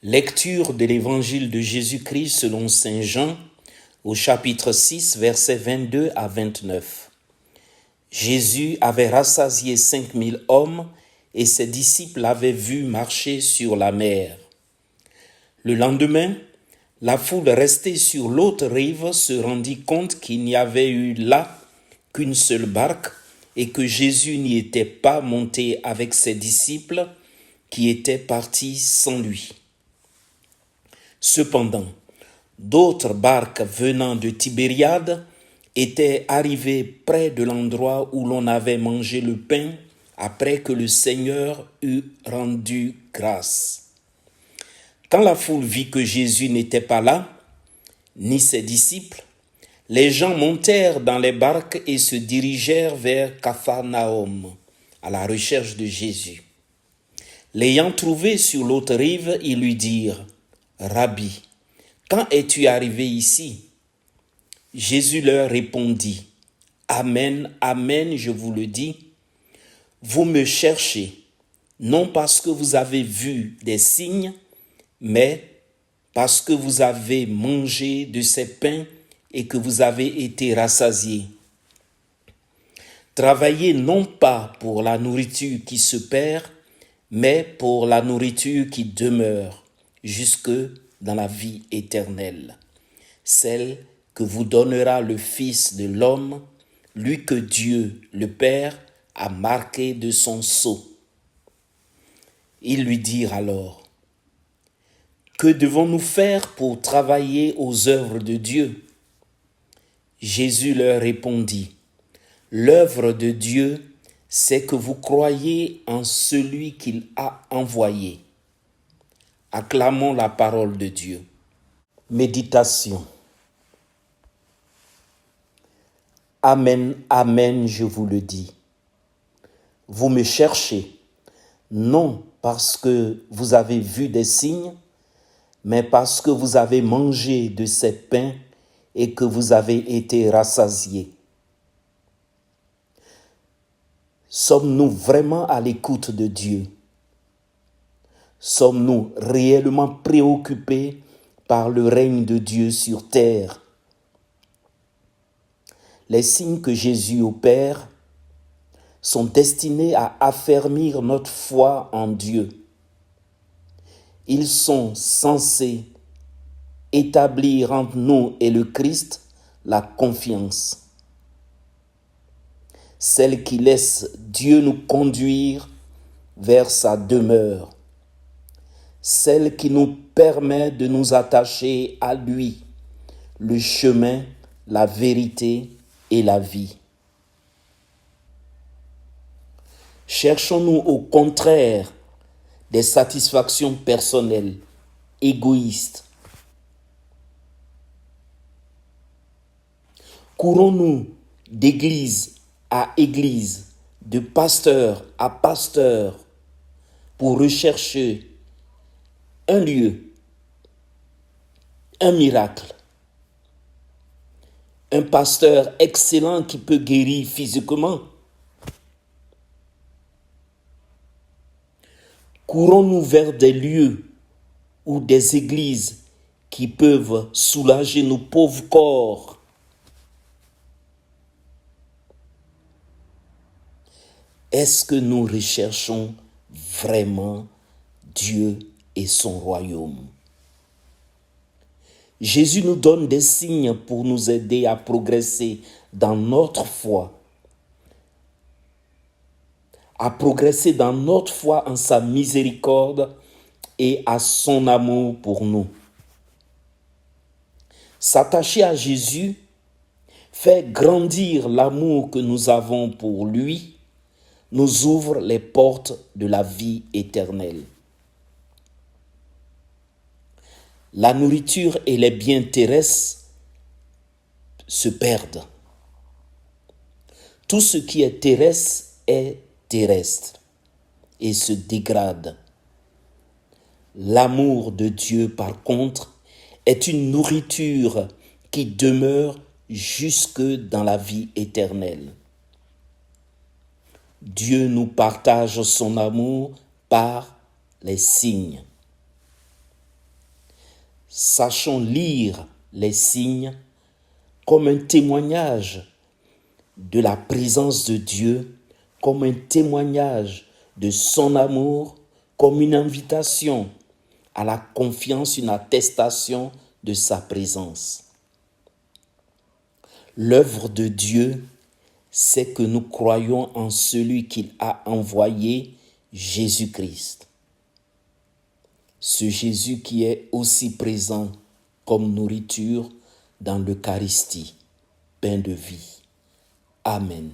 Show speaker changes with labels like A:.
A: Lecture de l'Évangile de Jésus-Christ selon saint Jean, au chapitre 6, versets 22 à 29. Jésus avait rassasié 5000 hommes et ses disciples l'avaient vu marcher sur la mer. Le lendemain, la foule restée sur l'autre rive se rendit compte qu'il n'y avait eu là qu'une seule barque et que Jésus n'y était pas monté avec ses disciples qui étaient partis sans lui. Cependant, d'autres barques venant de Tibériade étaient arrivées près de l'endroit où l'on avait mangé le pain après que le Seigneur eut rendu grâce. Quand la foule vit que Jésus n'était pas là, ni ses disciples, les gens montèrent dans les barques et se dirigèrent vers Capharnaüm, à la recherche de Jésus. L'ayant trouvé sur l'autre rive, ils lui dirent : « Rabbi, quand es-tu arrivé ici ?» Jésus leur répondit : « Amen, amen, je vous le dis, vous me cherchez, non parce que vous avez vu des signes, mais parce que vous avez mangé de ces pains et que vous avez été rassasiés. Travaillez non pas pour la nourriture qui se perd, mais pour la nourriture qui demeure jusque dans la vie éternelle, celle que vous donnera le Fils de l'homme, lui que Dieu, le Père, a marqué de son sceau. » Ils lui dirent alors : « Que devons-nous faire pour travailler aux œuvres de Dieu ?» Jésus leur répondit : « L'œuvre de Dieu, c'est que vous croyez en celui qu'il a envoyé. » Acclamons la parole de Dieu. Méditation. Amen, amen, je vous le dis. Vous me cherchez, non parce que vous avez vu des signes, mais parce que vous avez mangé de ces pains et que vous avez été rassasiés. Sommes-nous vraiment à l'écoute de Dieu ? Sommes-nous réellement préoccupés par le règne de Dieu sur terre ? Les signes que Jésus opère sont destinés à affermir notre foi en Dieu. Ils sont censés établir entre nous et le Christ la confiance, celle qui laisse Dieu nous conduire vers sa demeure, celle qui nous permet de nous attacher à lui, le chemin, la vérité et la vie. Cherchons-nous au contraire des satisfactions personnelles, égoïstes? Courons-nous d'église à église, de pasteur à pasteur, pour rechercher un lieu, un miracle, un pasteur excellent qui peut guérir physiquement? Courons-nous vers des lieux ou des églises qui peuvent soulager nos pauvres corps? Est-ce que nous recherchons vraiment Dieu et son royaume? Jésus nous donne des signes pour nous aider à progresser dans notre foi, en sa miséricorde et à son amour pour nous. S'attacher à Jésus fait grandir l'amour que nous avons pour lui, nous ouvre les portes de la vie éternelle. La nourriture et les biens terrestres se perdent. Tout ce qui est terrestre et se dégrade. L'amour de Dieu, par contre, est une nourriture qui demeure jusque dans la vie éternelle. Dieu nous partage son amour par les signes. Sachons lire les signes comme un témoignage de la présence de Dieu, comme un témoignage de son amour, comme une invitation à la confiance, une attestation de sa présence. L'œuvre de Dieu, c'est que nous croyons en celui qu'il a envoyé, Jésus-Christ. Ce Jésus qui est aussi présent comme nourriture dans l'Eucharistie, pain de vie. Amen.